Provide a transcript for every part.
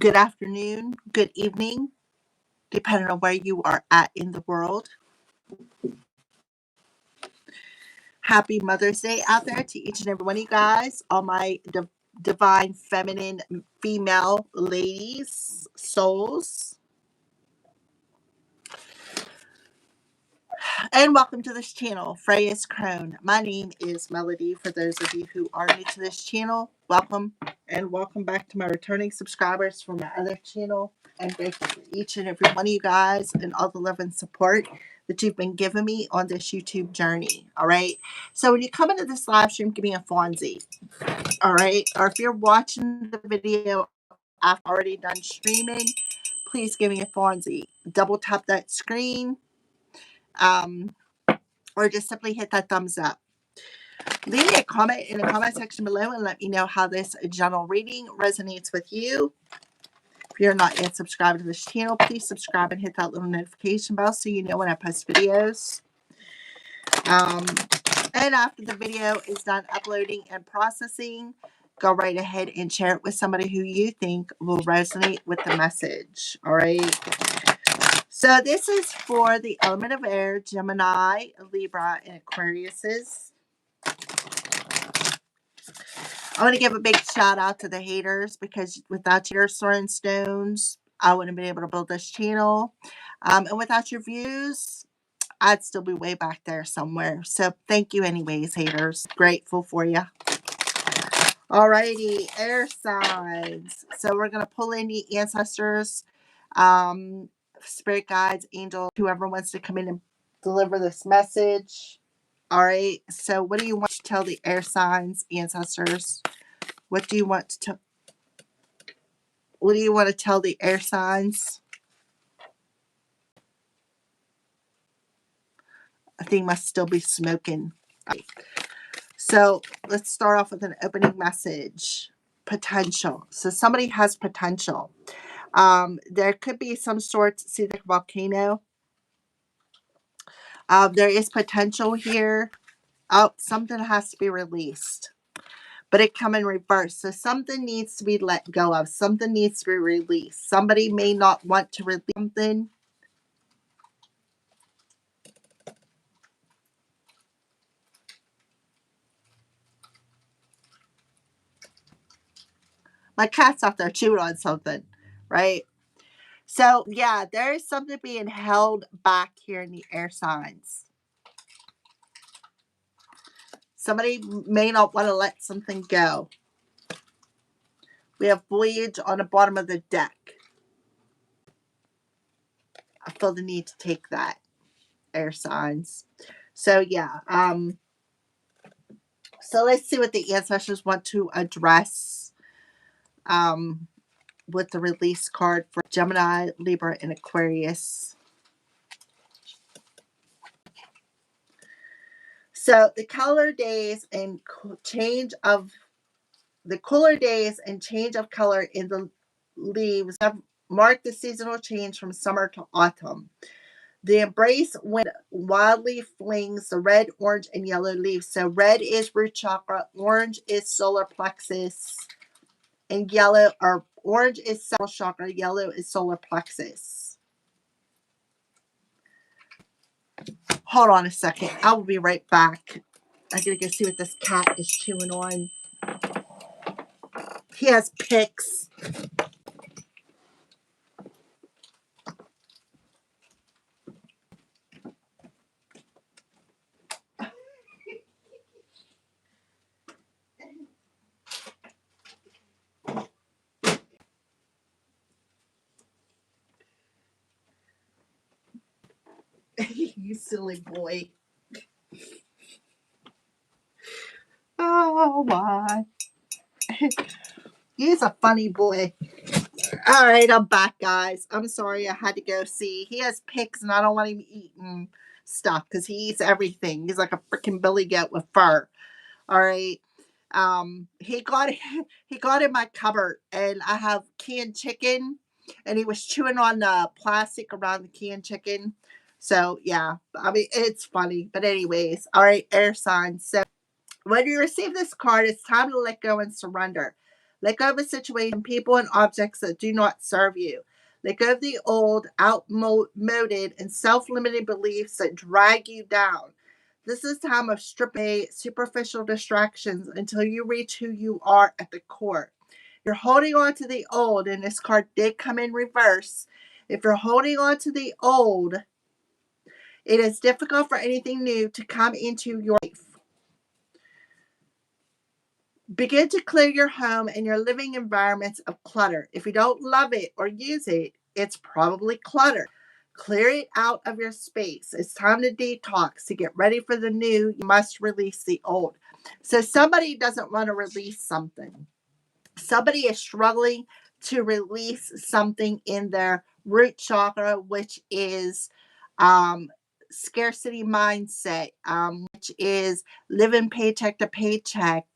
good afternoon, good evening, depending on where you are at in the world. Happy Mother's Day out there to each and every one of you guys, all my divine feminine female ladies, souls. And welcome to this channel, Freya's Crone. My name is Melody. For those of you who are new to this channel, welcome. And welcome back to my returning subscribers from my other channel. I'm grateful for each and every one of you guys and all the love and support that you've been giving me on this YouTube journey. All right. So when you come into this live stream, give me a Fonzie. All right. Or if you're watching the video after I've already done streaming, please give me a Fonzie. Double tap that screen. Or just simply hit that thumbs up. Leave me a comment in the comment section below and let me know how this general reading resonates with you. If you're not yet subscribed to this channel, please subscribe and hit that little notification bell so you know when I post videos. And after the video is done uploading and processing, go right ahead and share it with somebody who you think will resonate with the message. All right. So this is for the element of air, Gemini, Libra, and Aquariuses. I want to give a big shout out to the haters because without your throwing stones, I wouldn't be able to build this channel. And without your views, I'd still be way back there somewhere. So thank you anyways, haters. Grateful for you. Alrighty, air signs. So we're going to pull in the ancestors, spirit guides, angels, whoever wants to come in and deliver this message. All right. So what do you want to tell the air signs, ancestors? What do you want to tell the air signs? I think must still be smoking. So let's start off with an opening message. Potential. So somebody has potential. There could be some sort, see the volcano. There is potential here. Oh, something has to be released. But it come in reverse. So something needs to be let go of. Something needs to be released. Somebody may not want to release something. My cat's out there chewing on something, right? So, yeah, there is something being held back here in the air signs. Somebody may not want to let something go. We have voyage on the bottom of the deck. I feel the need to take that, air signs. So, yeah. So, let's see what the ancestors want to address with the release card for Gemini, Libra, and Aquarius. So the cooler days and change of color in the leaves have marked the seasonal change from summer to autumn. The embrace wind wildly flings the red, orange, and yellow leaves. So red is root chakra, orange is solar plexus, and yellow or orange is sacral chakra, yellow is solar plexus. Hold on a second. I will be right back. I gotta go see what this cat is chewing on. He has picks. You silly boy. Oh my. He's a funny boy. All right, I'm back, guys. I'm sorry I had to go see. He has picks and I don't want him eating stuff because he eats everything. He's like a freaking billy goat with fur. All right. He got in my cupboard and I have canned chicken and he was chewing on the plastic around the canned chicken. So yeah, I mean it's funny. But anyways, all right, air signs. So when you receive this card, it's time to let go and surrender. Let go of a situation, people, and objects that do not serve you. Let go of the old, outmoded, and self-limiting beliefs that drag you down. This is time of stripping away superficial distractions until you reach who you are at the core. You're holding on to the old, and this card did come in reverse. If you're holding on to the old, it is difficult for anything new to come into your life. Begin to clear your home and your living environments of clutter. If you don't love it or use it, it's probably clutter. Clear it out of your space. It's time to detox. To get ready for the new, you must release the old. So somebody doesn't want to release something. Somebody is struggling to release something in their root chakra, which is um, scarcity mindset, which is living paycheck to paycheck,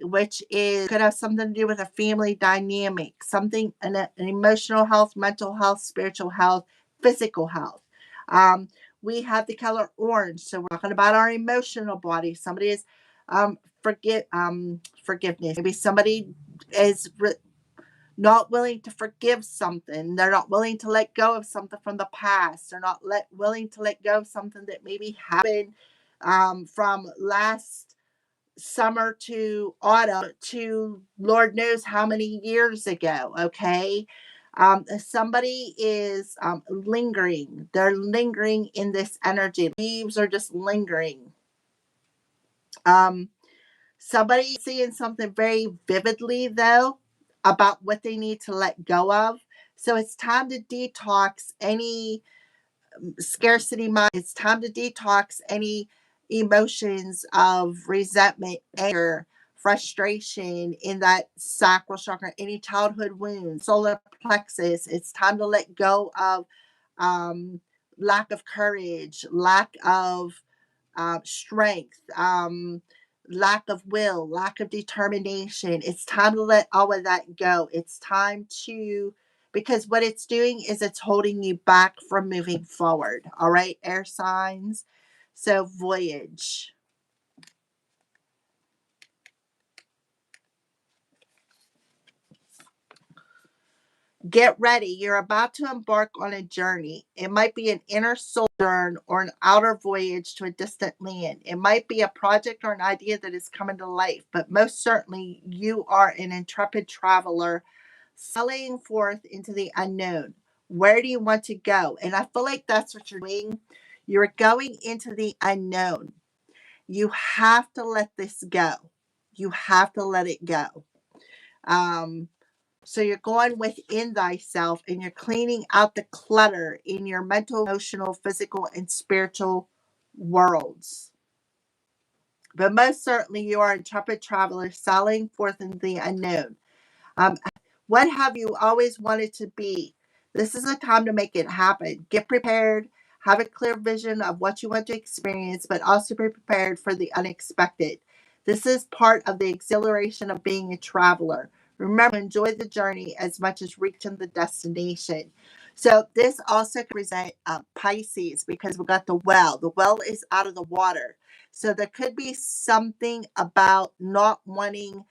which is could have something to do with a family dynamic, something an emotional health, mental health, spiritual health, physical health. Um, we have the color orange, so we're talking about our emotional body. Somebody is forgiveness. Maybe somebody is not willing to forgive something. They're not willing to let go of something from the past. They're not willing to let go of something that maybe happened from last summer to autumn to Lord knows how many years ago. Okay. Somebody is lingering. They're lingering in this energy. Leaves are just lingering. Somebody seeing something very vividly, though, about what they need to let go of. So it's time to detox any scarcity mind. It's time to detox any emotions of resentment, anger, frustration in that sacral chakra, any childhood wounds, solar plexus. It's time to let go of lack of courage, lack of strength, lack of will, lack of determination. It's time to let all of that go. It's time to, because what it's doing is it's holding you back from moving forward. All right, air signs. So, voyage. Get ready. You're about to embark on a journey. It might be an inner sojourn or an outer voyage to a distant land. It might be a project or an idea that is coming to life, but most certainly you are an intrepid traveler sailing forth into the unknown. Where do you want to go? And I feel like that's what you're doing. You're going into the unknown. You have to let this go. You have to let it go. Um, so you're going within thyself and you're cleaning out the clutter in your mental, emotional, physical, and spiritual worlds. But most certainly you are an intrepid traveler sailing forth into the unknown. Um, what have you always wanted to be? This is a time to make it happen. Get prepared. Have a clear vision of what you want to experience, but also be prepared for the unexpected. This is part of the exhilaration of being a traveler. Remember, enjoy the journey as much as reaching the destination. So this also can present Pisces because we got the well. The well is out of the water. So there could be something about not wanting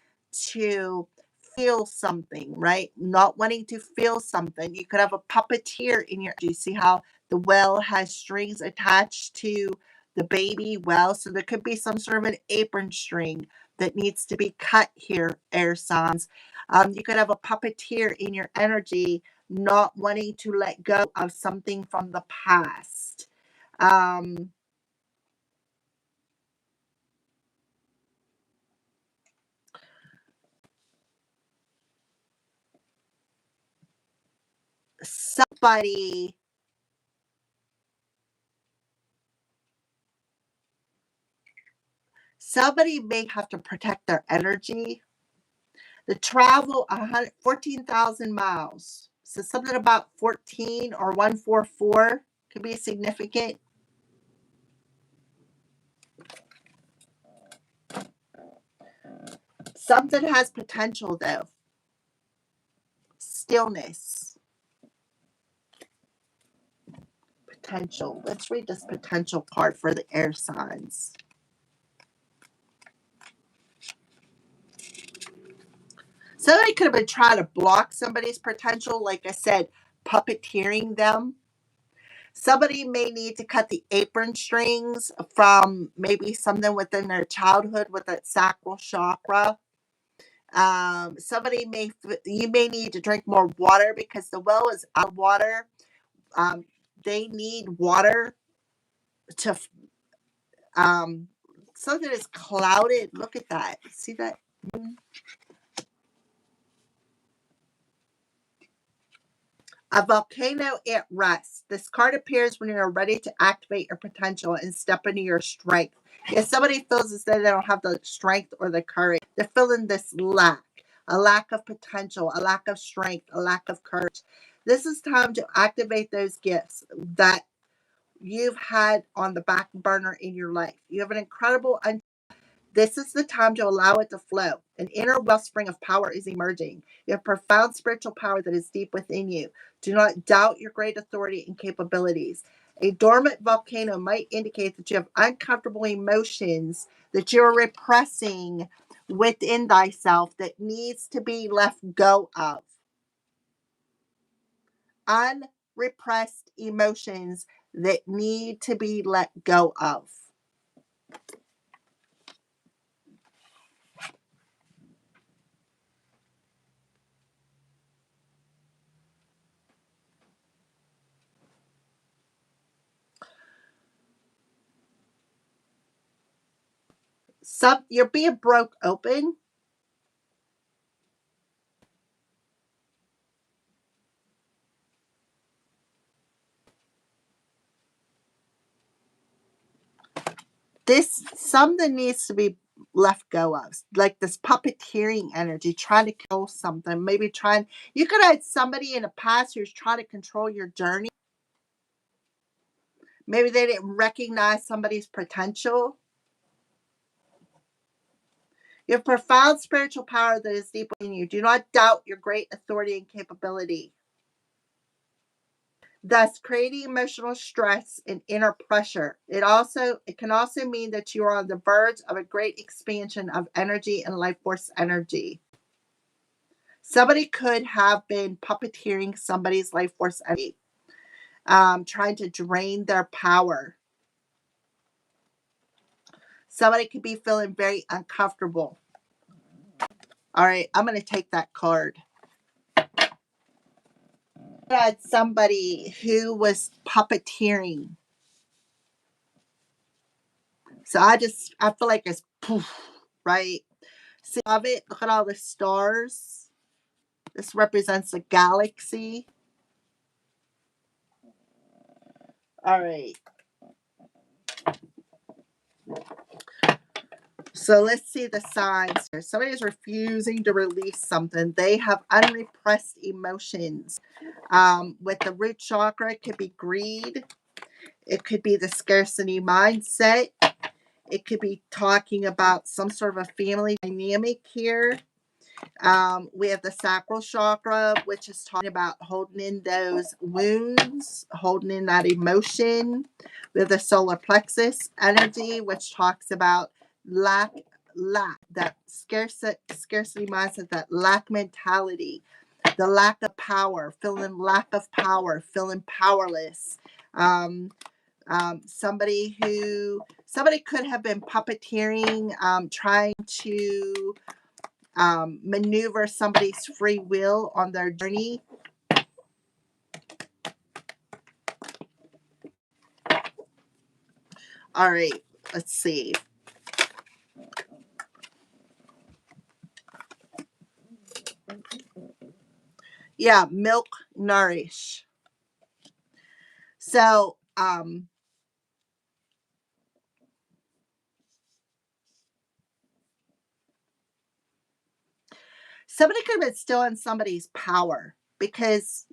to feel something, right? Not wanting to feel something. You could have a puppeteer in your. Do you see how the well has strings attached to the baby well? So there could be some sort of an apron string that needs to be cut here, air signs. You could have a puppeteer in your energy not wanting to let go of something from the past. Um, somebody somebody may have to protect their energy. The travel 14,000 miles. So something about 14 or 144 could be significant. Something has potential though. Stillness. Potential. Let's read this potential card for the air signs. Somebody could have been trying to block somebody's potential, like I said, puppeteering them. Somebody may need to cut the apron strings from maybe something within their childhood with that sacral chakra. Somebody you may need to drink more water because the well is out of water. Um, they need water to um, something is clouded. Look at that. See that? A volcano at rest. This card appears when you're ready to activate your potential and step into your strength. If somebody feels as though they don't have the strength or the courage, they're feeling this lack, a lack of potential, a lack of strength, a lack of courage. This is time to activate those gifts that you've had on the back burner in your life. You have an incredible. This is the time to allow it to flow. An inner wellspring of power is emerging. You have profound spiritual power that is deep within you. Do not doubt your great authority and capabilities. A dormant volcano might indicate that you have uncomfortable emotions that you're repressing within thyself that needs to be left go of. Unrepressed emotions that need to be let go of. You're being broke open. This something needs to be left go of, like this puppeteering energy, trying to control something, maybe trying. You could have had somebody in the past who's trying to control your journey. Maybe they didn't recognize somebody's potential. You have profound spiritual power that is deep within you. Do not doubt your great authority and capability, thus creating emotional stress and inner pressure. It can also mean that you are on the verge of a great expansion of energy and life force energy. Somebody could have been puppeteering somebody's life force energy, trying to drain their power. Somebody could be feeling very uncomfortable. All right, I'm going to take that card. I had somebody who was puppeteering. So I feel like it's poof, right? See, love it. Look at all the stars. This represents a galaxy. All right. So let's see the signs here. Somebody is refusing to release something. They have unrepressed emotions. With the root chakra, it could be greed. It could be the scarcity mindset. It could be talking about some sort of a family dynamic here. We have the sacral chakra, which is talking about holding in those wounds, holding in that emotion. We have the solar plexus energy, which talks about lack, that scarcity mindset, that lack mentality, the lack of power, feeling lack of power, feeling powerless. Um, somebody could have been puppeteering, trying to maneuver somebody's free will on their journey. All right, let's see. Yeah, milk, nourish. So, somebody could have been stealing somebody's power because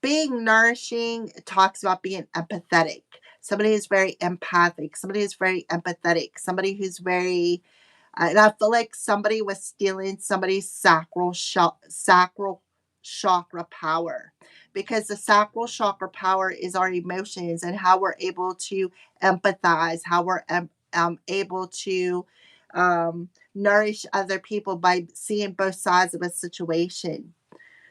being nourishing talks about being empathetic. Somebody who's very empathic, somebody who's very empathetic, somebody who's very, and I feel like somebody was stealing somebody's sacral chakra power, because the sacral chakra power is our emotions and how we're able to empathize, how we're able to nourish other people by seeing both sides of a situation.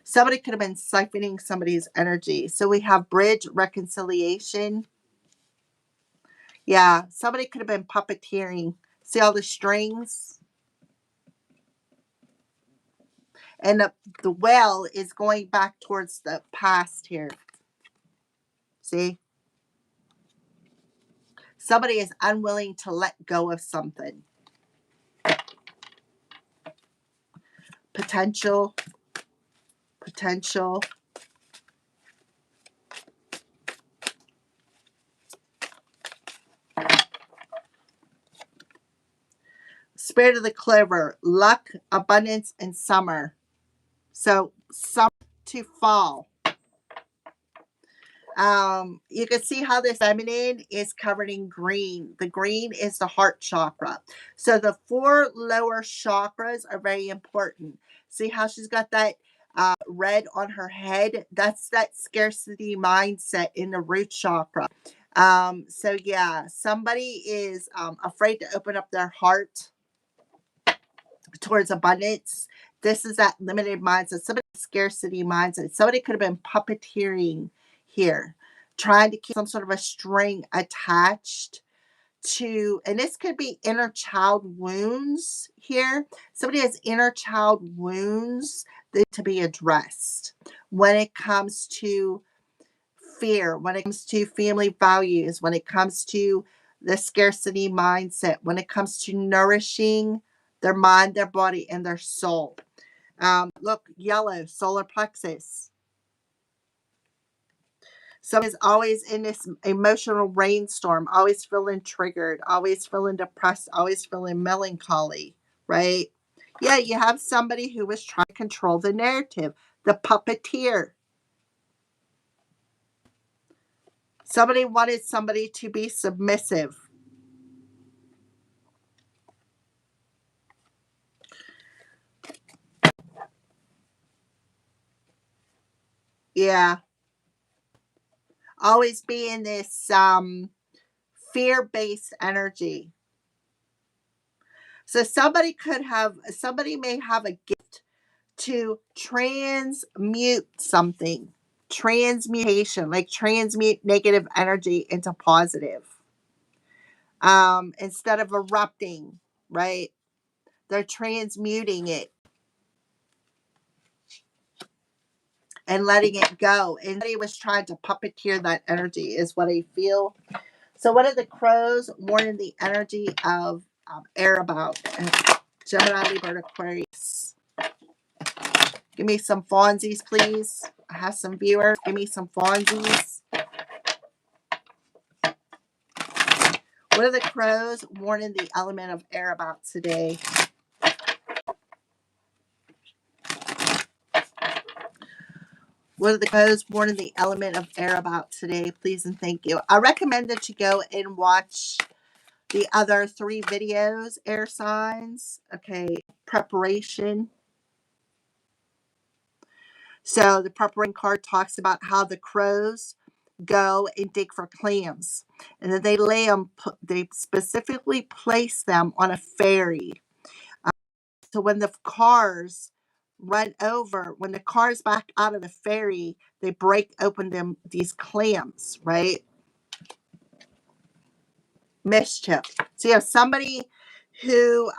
Somebody could have been siphoning somebody's energy. So we have bridge reconciliation. Yeah, somebody could have been puppeteering. See all the strings? And the well is going back towards the past here. See? Somebody is unwilling to let go of something. Potential. Spirit of the clover, luck, abundance, and summer. So summer to fall. You can see how this feminine is covered in green. The green is the heart chakra. So the 4 lower chakras are very important. See how she's got that red on her head? That's that scarcity mindset in the root chakra. So yeah, somebody is afraid to open up their heart towards abundance. This is that limited mindset. Somebody scarcity mindset. Somebody could have been puppeteering here, trying to keep some sort of a string attached to, and this could be inner child wounds here. Somebody has inner child wounds that to be addressed when it comes to fear, when it comes to family values, when it comes to the scarcity mindset, when it comes to nourishing their mind, their body, and their soul. Look, yellow, solar plexus. Somebody's always in this emotional rainstorm, always feeling triggered, always feeling depressed, always feeling melancholy, right? Yeah, you have somebody who was trying to control the narrative, the puppeteer. Somebody wanted somebody to be submissive. Yeah. Always be in this fear-based energy. So somebody may have a gift to transmute something. Transmutation, like transmute negative energy into positive. Instead of erupting, right? They're transmuting it and letting it go. And he was trying to puppeteer that energy, is what I feel. So, what are the crows warning the energy of air about? Gemini, Libra, Aquarius. Give me some Fonzies, please. I have some viewers. Give me some Fonzies. What are the crows warning the element of air about today? What are the crows warning the element of air about today? Please and thank you. I recommend that you go and watch the other 3 videos, air signs. Okay, preparation. So the preparation card talks about how the crows go and dig for clams, and then they lay them. They specifically place them on a ferry. So when the cars run over, when the cars back out of the ferry, they break open these clams, right? Mischief. So you have somebody who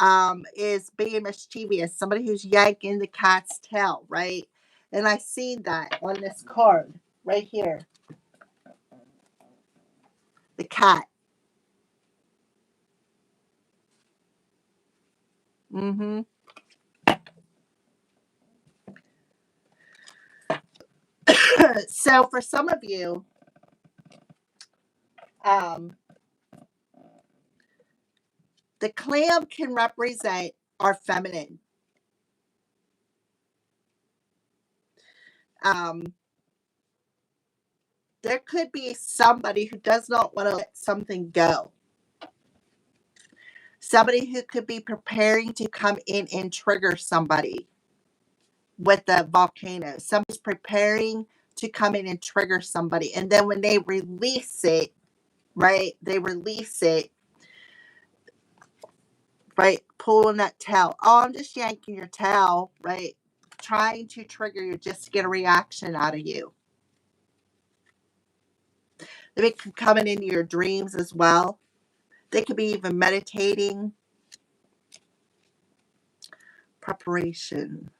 is being mischievous, somebody who's yanking the cat's tail, right? And I seen that on this card right here. The cat. Mm-hmm. So for some of you, um, the clam can represent our feminine. Um, there could be somebody who does not want to let something go. Somebody who could be preparing to come in and trigger somebody with the volcano. Somebody's preparing to come in and trigger somebody. And then when they release it, right, right? Pulling that tail. Oh, I'm just yanking your tail, right? Trying to trigger you just to get a reaction out of you. They could be coming into your dreams as well. They could be even meditating. Preparation.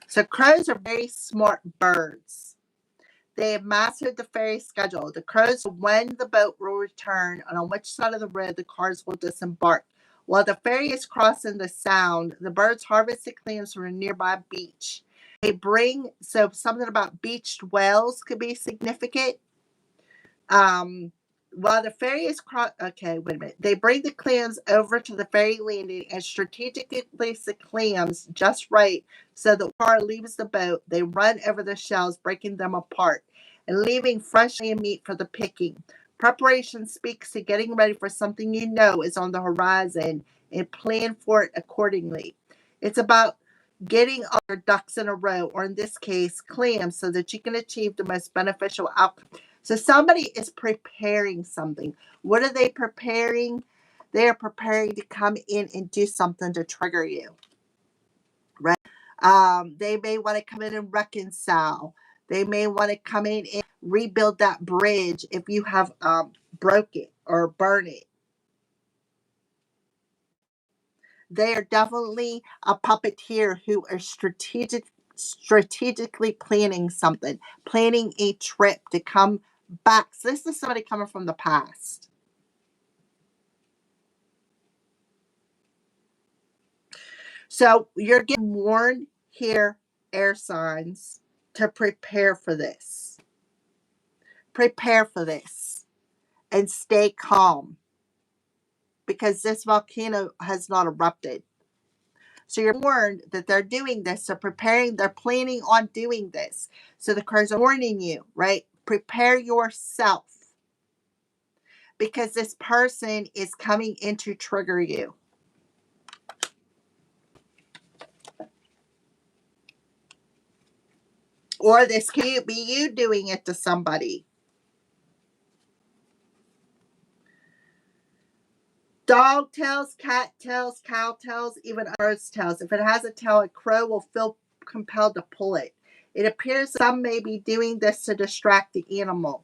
So crows are very smart birds. They have mastered the ferry schedule. The crows know when the boat will return and on which side of the road the cars will disembark. While the ferry is crossing the sound, the birds harvest the clams from a nearby beach. They bring, so something about beached whales could be significant. Um, while the ferry is okay, wait a minute. They bring the clams over to the ferry landing and strategically place the clams just right so the car leaves the boat. They run over the shells, breaking them apart and leaving fresh clam meat for the picking. Preparation speaks to getting ready for something you know is on the horizon and plan for it accordingly. It's about getting all your ducks in a row, or in this case, clams, so that you can achieve the most beneficial outcome. So somebody is preparing something. What are they preparing? They are preparing to come in and do something to trigger you, right? They may want to come in and reconcile. They may want to come in and rebuild that bridge if you have broke it or burn it. They are definitely a puppeteer who are strategically planning something, planning a trip to come back. So this is somebody coming from the past. So you're getting warned here, air signs, to prepare for this. Prepare for this and stay calm because this volcano has not erupted. So you're warned that they're doing this. They're preparing, they're planning on doing this. So the cards are warning you, right? Prepare yourself because this person is coming in to trigger you. Or this could be you doing it to somebody. Dog tails, cat tails, cow tails, even bird's tails. If it has a tail, a crow will feel compelled to pull it. It appears some may be doing this to distract the animal.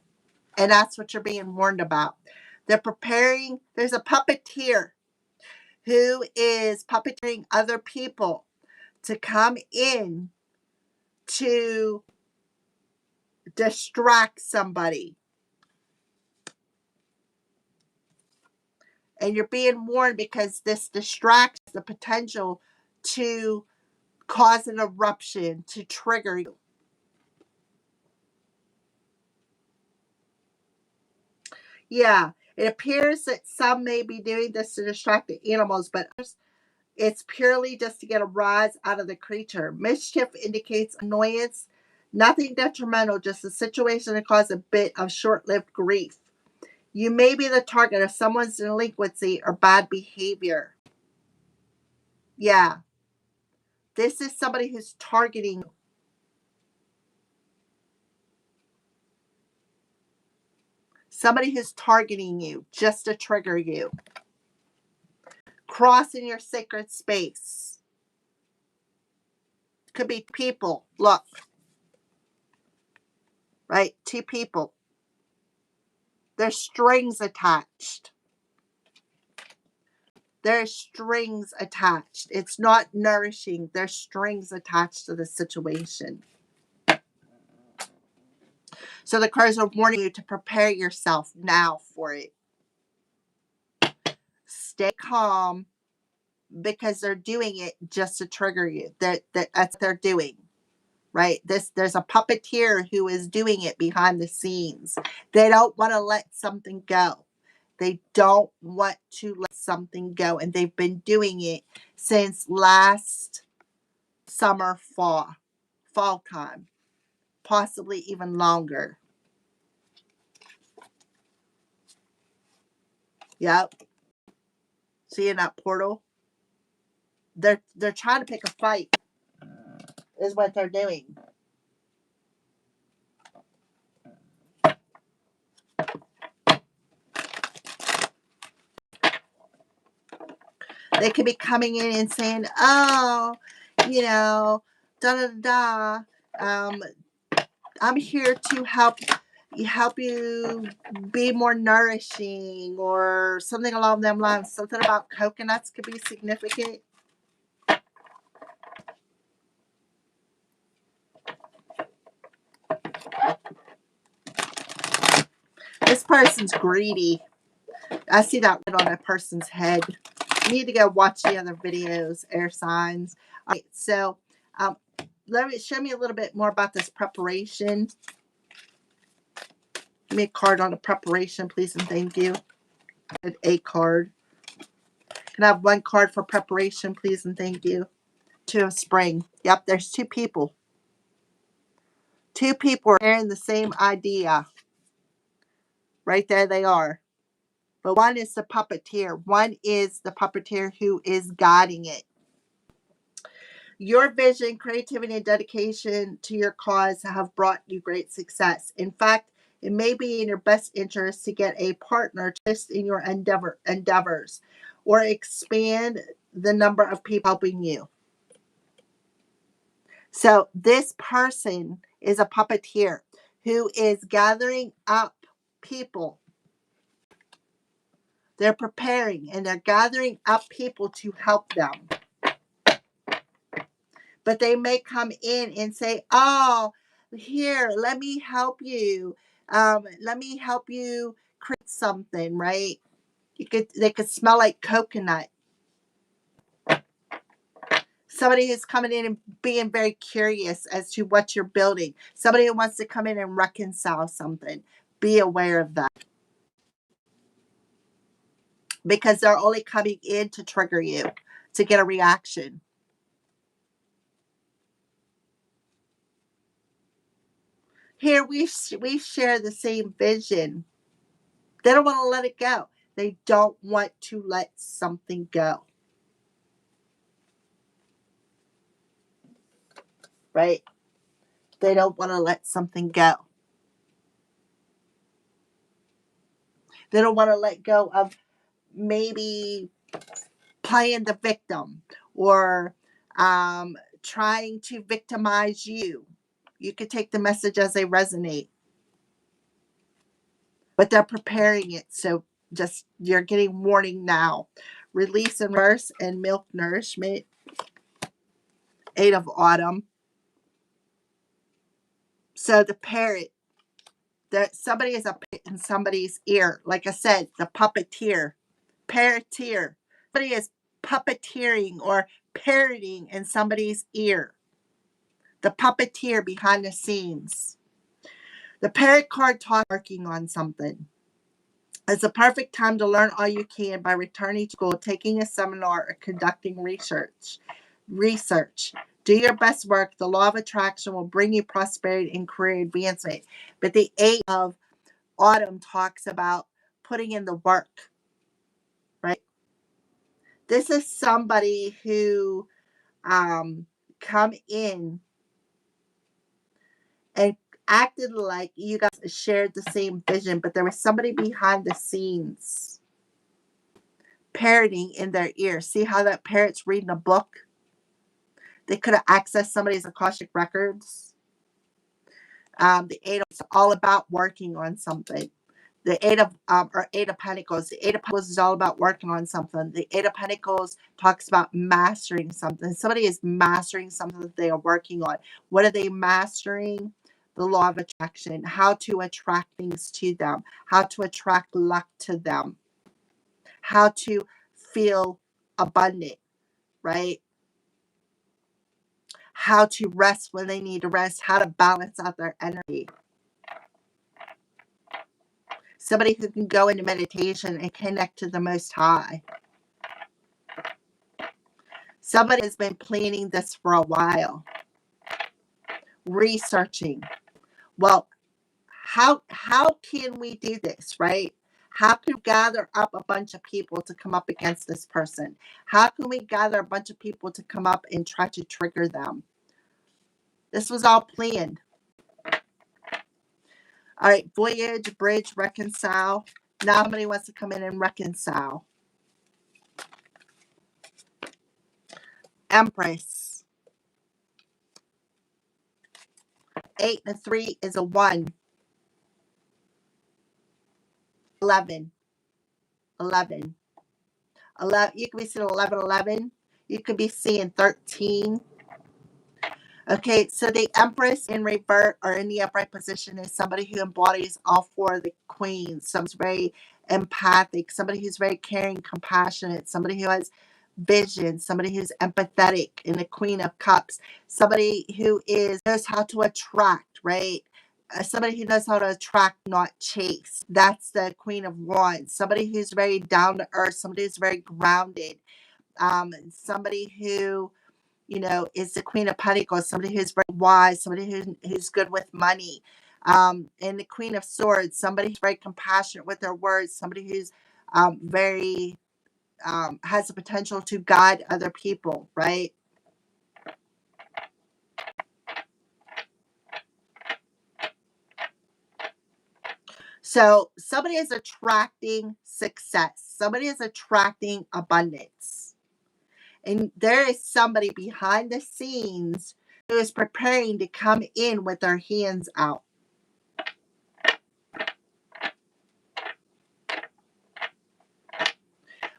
And that's what you're being warned about. They're preparing, there's a puppeteer who is puppeteering other people to come in to distract somebody. And you're being warned because this distracts the potential to cause an eruption, to trigger you. Yeah, it appears that some may be doing this to distract the animals, but it's purely just to get a rise out of the creature. Mischief indicates annoyance, nothing detrimental, just a situation that causes a bit of short lived grief. You may be the target of someone's delinquency or bad behavior. Yeah, this is somebody who's targeting you. Somebody who's targeting you just to trigger you. Crossing your sacred space. Could be people. Look, right? Two people. There's strings attached. There's strings attached. It's not nourishing. There's strings attached to the situation. So the cards are warning you to prepare yourself now for it. Stay calm because they're doing it just to trigger you. That's what they're doing. Right? There's a puppeteer who is doing it behind the scenes. They don't want to let something go. They don't want to let something go. And they've been doing it since last summer, fall time, possibly even longer. Yep. See in that portal? They're trying to pick a fight. is what they're doing. They could be coming in and saying, oh, you know, da da da. I'm here to help you be more nourishing, or something along them lines. Something about coconuts could be significant. This person's greedy. I see that right on a person's head. You need to go watch the other videos, air signs. All right, so show me a little bit more about this preparation. Give me a card on a preparation, please, and thank you. A card. Can I have one card for preparation, please, and thank you? Two of spring. Yep, there's two people. Two people are sharing the same idea. Right there they are. But one is the puppeteer. One is the puppeteer who is guiding it. Your vision, creativity, and dedication to your cause have brought you great success. In fact, it may be in your best interest to get a partner to assist in your endeavors or expand the number of people helping you. So this person is a puppeteer who is gathering up people. They're preparing and they're gathering up people to help them. But they may come in and say, oh, here, let me help you. Let me help you create something, right? They could smell like coconut. Somebody who's coming in and being very curious as to what you're building. Somebody who wants to come in and reconcile something. Be aware of that. Because they're only coming in to trigger you, to get a reaction. Here we share the same vision. They don't want to let it go. They don't want to let something go. Right? They don't want to let something go. They don't want to let go of maybe playing the victim or trying to victimize you. You could take the message as they resonate. But they're preparing it. So just you're getting warning now. Release and reverse and milk nourishment. 8 of autumn. So the parrot, that somebody is a parrot in somebody's ear. Like I said, the puppeteer, parroteer. Somebody is puppeteering or parroting in somebody's ear. The puppeteer behind the scenes. The parrot card talks working on something. It's a perfect time to learn all you can by returning to school, taking a seminar, or conducting research. Do your best work. The law of attraction will bring you prosperity and career advancement. But the 8 of autumn talks about putting in the work, right? This is somebody who come in and acted like you guys shared the same vision, but there was somebody behind the scenes parroting in their ear. See how that parrot's reading a book? They could have accessed somebody's Akashic records. The 8 is all about working on something. The 8 of Pentacles. The 8 of Pentacles is all about working on something. The 8 of Pentacles talks about mastering something. Somebody is mastering something that they are working on. What are they mastering? The law of attraction. How to attract things to them. How to attract luck to them. How to feel abundant, right? How to rest when they need to rest. How to balance out their energy. Somebody who can go into meditation and connect to the Most High. Somebody has been planning this for a while. Researching. Well, how can we do this, right? How can we gather up a bunch of people to come up against this person? How can we gather a bunch of people to come up and try to trigger them? This was all planned. All right, voyage, bridge, reconcile. Now somebody wants to come in and reconcile. Empress. 8 and a 3 is a 1. 11. 11. 11. You could be seeing 11, 11. You could be seeing 13. Okay, so the Empress in revert or in the upright position is somebody who embodies all 4 of the queens. Somebody's very empathic, somebody who's very caring, compassionate, somebody who has vision, somebody who's empathetic in the Queen of Cups, somebody who knows how to attract, right? Somebody who knows how to attract, not chase. That's the Queen of Wands. Somebody who's very down to earth, somebody who's very grounded, somebody who is the Queen of Pentacles, somebody who's very wise, somebody who's good with money. And the Queen of Swords, somebody who's very compassionate with their words, somebody who's very has the potential to guide other people, right? So somebody is attracting success. Somebody is attracting abundance. And there is somebody behind the scenes who is preparing to come in with their hands out.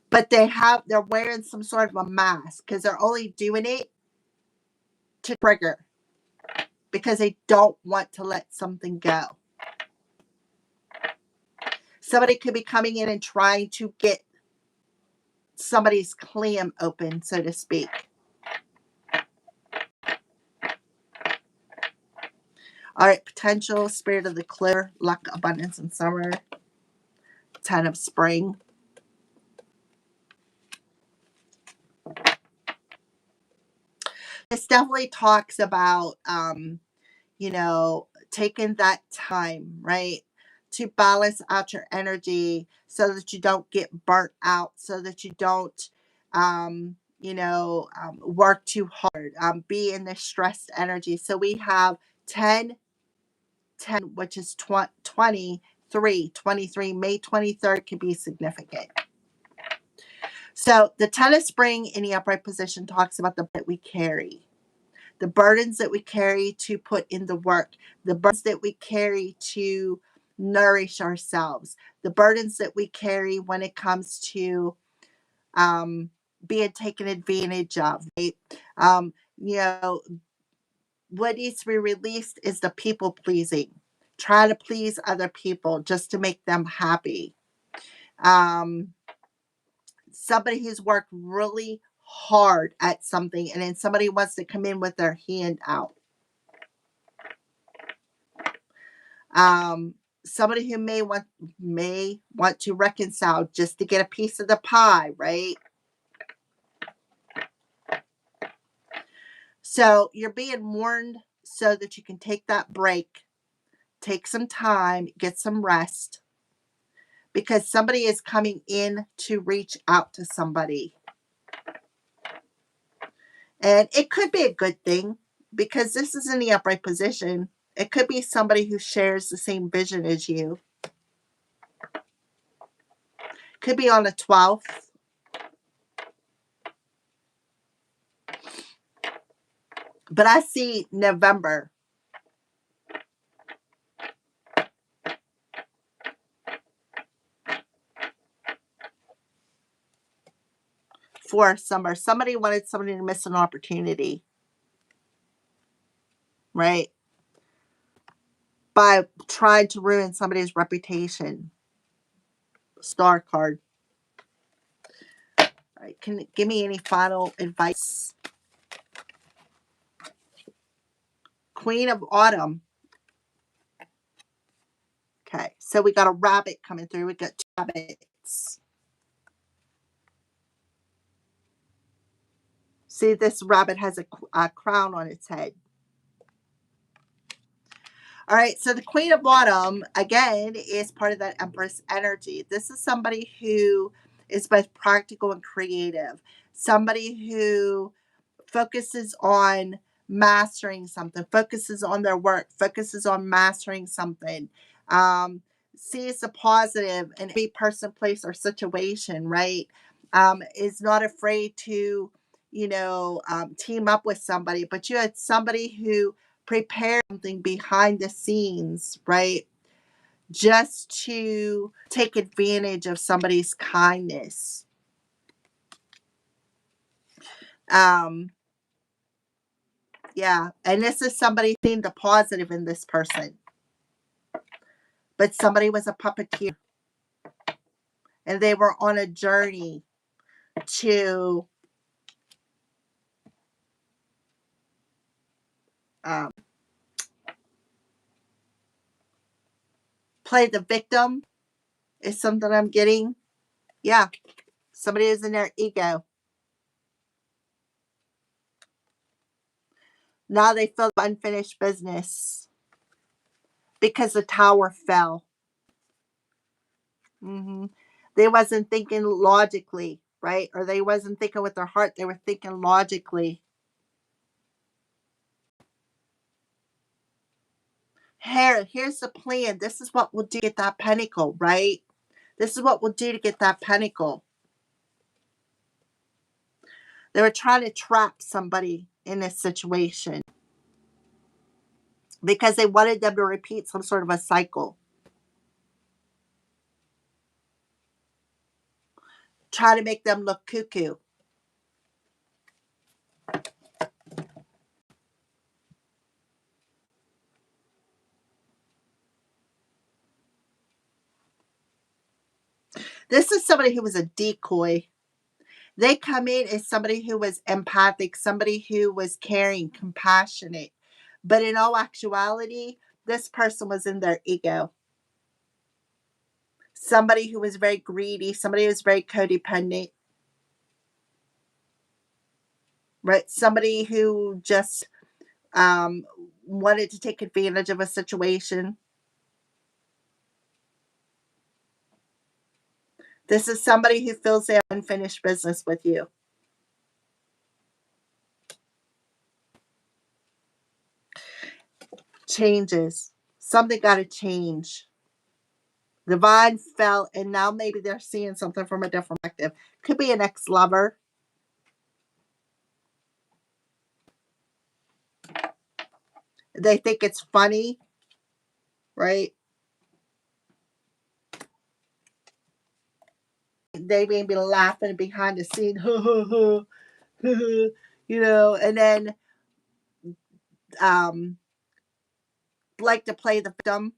But they're wearing some sort of a mask because they're only doing it to trigger, because they don't want to let something go. Somebody could be coming in and trying to get somebody's clam open, so to speak. All right, potential, spirit of the clear, luck, abundance, and summer. 10 of spring. This definitely talks about, taking that time, right, to balance out your energy so that you don't get burnt out, so that you don't, work too hard, be in this stressed energy. So we have 10, which is 23, 23. May 23rd could be significant. So the 10 of spring in the upright position talks about the that we carry. The burdens that we carry to put in the work, the burdens that we carry to nourish ourselves, the burdens that we carry when it comes to being taken advantage of, right? What needs to be released is the people pleasing. Try to please other people just to make them happy. Somebody who's worked really hard at something and then somebody wants to come in with their hand out. Somebody who may want to reconcile just to get a piece of the pie, right? So you're being warned so that you can take that break, take some time, get some rest, because somebody is coming in to reach out to somebody. And it could be a good thing because this is in the upright position. It could be somebody who shares the same vision as you. Could be on the 12th. But I see November. For summer. Somebody wanted somebody to miss an opportunity. Right? By trying to ruin somebody's reputation. Star card. All right. Can you give me any final advice? Queen of Autumn. Okay. So we got a rabbit coming through. We got 2 rabbits. See, this rabbit has a crown on its head. All right, so the Queen of Autumn, again, is part of that Empress energy. This is somebody who is both practical and creative. Somebody who focuses on mastering something, focuses on their work, focuses on mastering something, um, sees the positive in every person, place, or situation, right? Is not afraid to, team up with somebody, but you had somebody who prepared something behind the scenes, right? Just to take advantage of somebody's kindness. Um, yeah, and this is somebody seeing the positive in this person, but somebody was a puppeteer and they were on a journey to um, play the victim, is something I'm getting. Yeah, somebody is in their ego. Now they feel unfinished business because the tower fell. hmm They wasn't thinking logically, right? Or they wasn't thinking with their heart. They were thinking logically. Here's the plan. This is what we'll do to get that pentacle, right? This is what we'll do to get that pentacle. They were trying to trap somebody in this situation because they wanted them to repeat some sort of a cycle. Try to make them look cuckoo. This is somebody who was a decoy. They come in as somebody who was empathic, somebody who was caring, compassionate. But in all actuality, this person was in their ego. Somebody who was very greedy, somebody who was very codependent, right? Somebody who just um, wanted to take advantage of a situation. This is somebody who feels they have unfinished business with you. Changes. Something got to change. The vine fell, and now maybe they're seeing something from a different perspective. Could be an ex lover. They think it's funny, right? They may be laughing behind the scene, and then um, like to play the victim.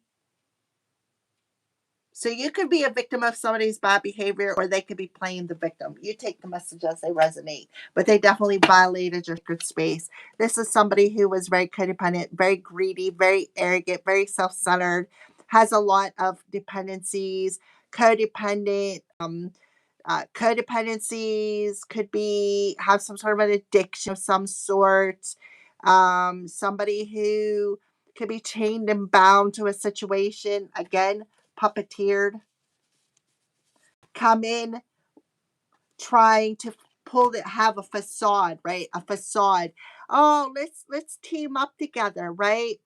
So you could be a victim of somebody's bad behavior, or they could be playing the victim. You take the message as they resonate, but they definitely violated your sacred space. This is somebody who was very codependent, very greedy, very arrogant, very self-centered, has a lot of dependencies, codependent. Codependencies could be have some sort of an addiction of some sort. Somebody who could be chained and bound to a situation. Again, puppeteered, come in trying to have a facade, right? A facade. Oh, let's team up together, right?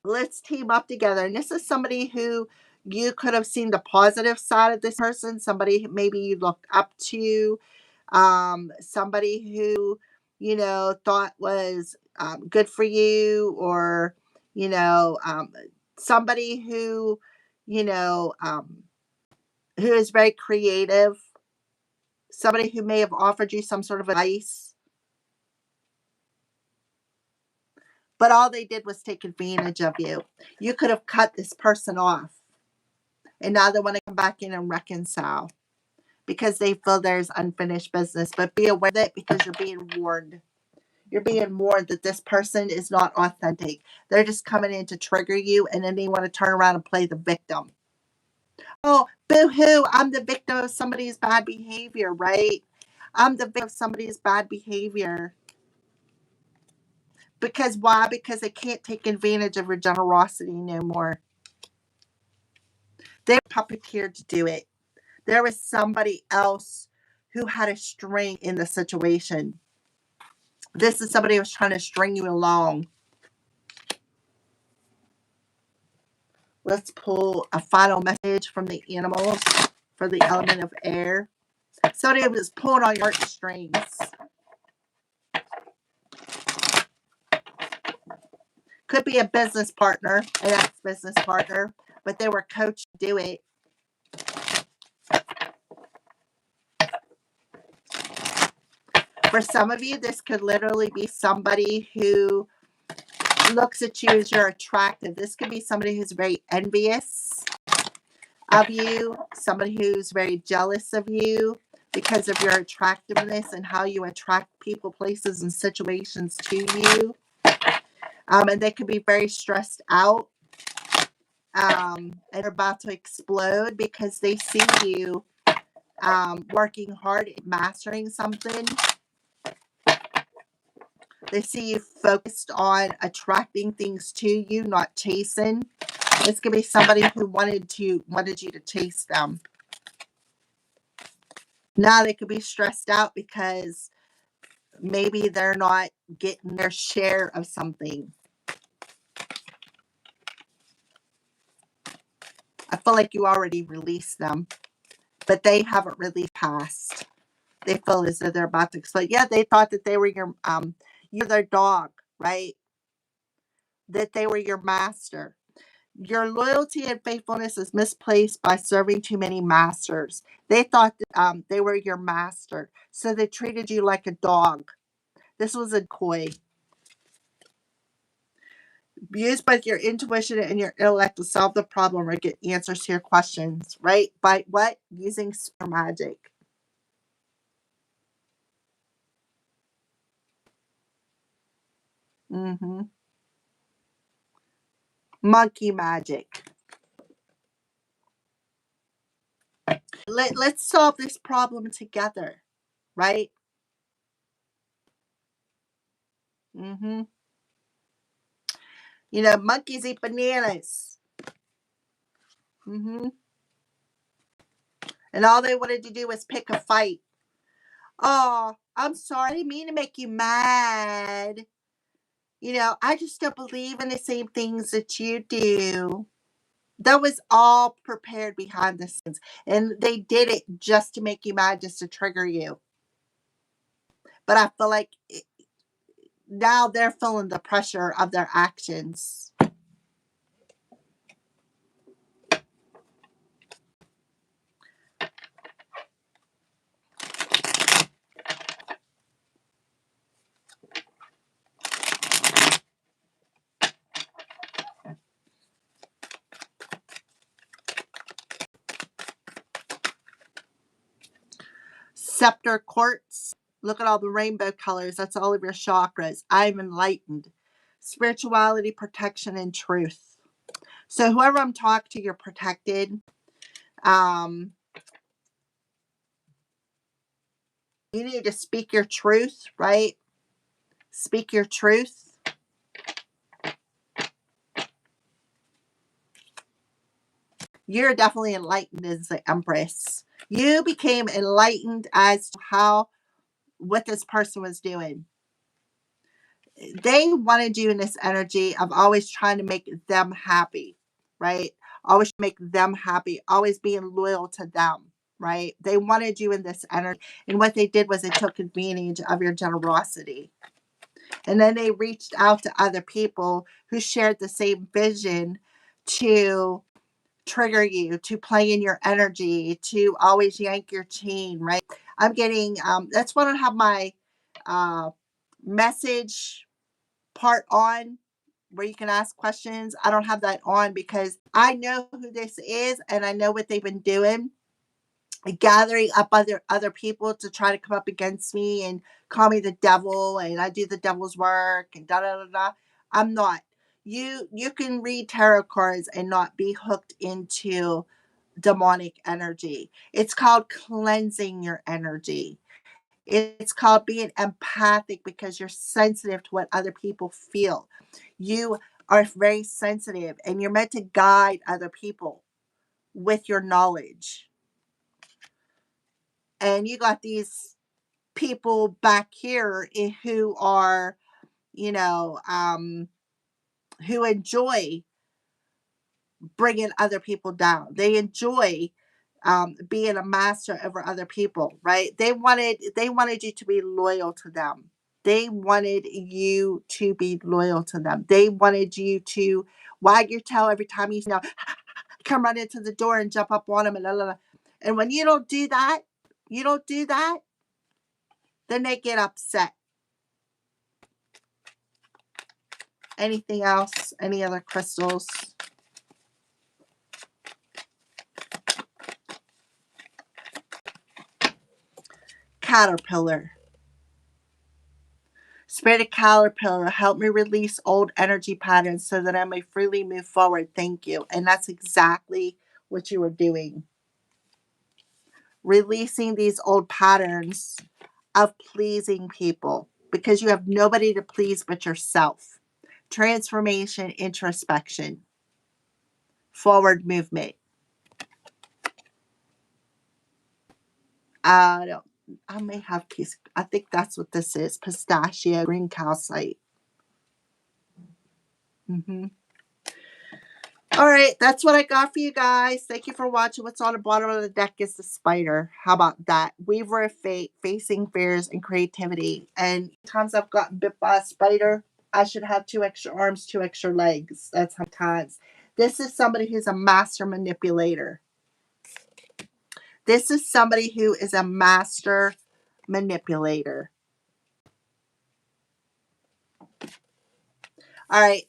Let's team up together. And this is somebody who you could have seen the positive side of this person, somebody maybe you looked up to, somebody who, thought was good for you, or, you know, um, somebody you know, um, who is very creative, somebody who may have offered you some sort of advice, but all they did was take advantage of you. You could have cut this person off, and now they want to come back in and reconcile because they feel there's unfinished business. But be aware of it because you're being warned. You're being warned that this person is not authentic. They're just coming in to trigger you, and then they want to turn around and play the victim. Oh, boo hoo, I'm the victim of somebody's bad behavior, right? I'm the victim of somebody's bad behavior. Because why? Because they can't take advantage of your generosity no more. They were puppeteered to do it. There was somebody else who had a string in the situation. This is somebody who's trying to string you along. Let's pull a final message from the animals for the element of air. Somebody was pulling on your heartstrings. Could be a business partner, an ex-business partner, but they were coached to do it. For some of you, this could literally be somebody who looks at you as you're attractive. This could be somebody who's very envious of you, somebody who's very jealous of you because of your attractiveness and how you attract people, places, and situations to you. And they could be very stressed out and are about to explode because they see you working hard at mastering something. They see you focused on attracting things to you, not chasing. This could be somebody who wanted you to chase them. Now they could be stressed out because maybe they're not getting their share of something. I feel like you already released them, but they haven't really passed. They feel as though they're about to explode. Yeah, they thought that they were you're their dog, right? That they were your master. Your loyalty and faithfulness is misplaced by serving too many masters. They thought that they were your master, so they treated you like a dog. This was a coy. Use both your intuition and your intellect to solve the problem or get answers to your questions, right? By what? Using super magic. Mm-hmm. Monkey magic. Let's solve this problem together, right? Mm-hmm. You know, monkeys eat bananas. Mm-hmm. And all they wanted to do was pick a fight. Oh, I'm sorry. I didn't mean to make you mad. You know, I just don't believe in the same things that you do. That was all prepared behind the scenes. And they did it just to make you mad, just to trigger you. But I feel like now they're feeling the pressure of their actions. Scepter quartz. Look at all the rainbow colors. That's all of your chakras. I'm enlightened. Spirituality, protection, and truth. So whoever I'm talking to, you're protected. Um, you need to speak your truth, right? Speak your truth. You're definitely enlightened as the Empress. You became enlightened as to what this person was doing. They wanted you in this energy of always trying to make them happy, right? Always make them happy, always being loyal to them, right? They wanted you in this energy. And what they did was they took advantage of your generosity. And then they reached out to other people who shared the same vision to trigger you, to play in your energy, to always yank your chain, right? I'm getting, that's why I don't have my message part on where you can ask questions. I don't have that on because I know who this is and I know what they've been doing, gathering up other people to try to come up against me and call me the devil and I do the devil's work and da da da da. I'm not. You can read tarot cards and not be hooked into demonic energy. It's called cleansing your energy. It's called being empathic because you're sensitive to what other people feel. You are very sensitive and you're meant to guide other people with your knowledge. And you got these people back here who are, you know, who enjoy bringing other people down. They enjoy being a master over other people, right? They wanted you to be loyal to them. They wanted you to be loyal to them. They wanted you to wag your tail every time you know come right into the door and jump up on them and blah, blah, blah. And when you don't do that, then they get upset. Anything else? Any other crystals? Caterpillar. Spirit of Caterpillar, help me release old energy patterns so that I may freely move forward. Thank you. And that's exactly what you were doing. Releasing these old patterns of pleasing people because you have nobody to please but yourself. Transformation, introspection, forward movement. I may have piece. I think that's what this is. Pistachio, green calcite. All right, that's what I got for you guys. Thank you for watching. What's on the bottom of the deck is the spider. How about that? Weaver of fate, facing fears and creativity. And times I've gotten bit by a spider, I should have 2 extra arms, 2 extra legs. That's how times. This is somebody who's a master manipulator. This is somebody who is a master manipulator. All right,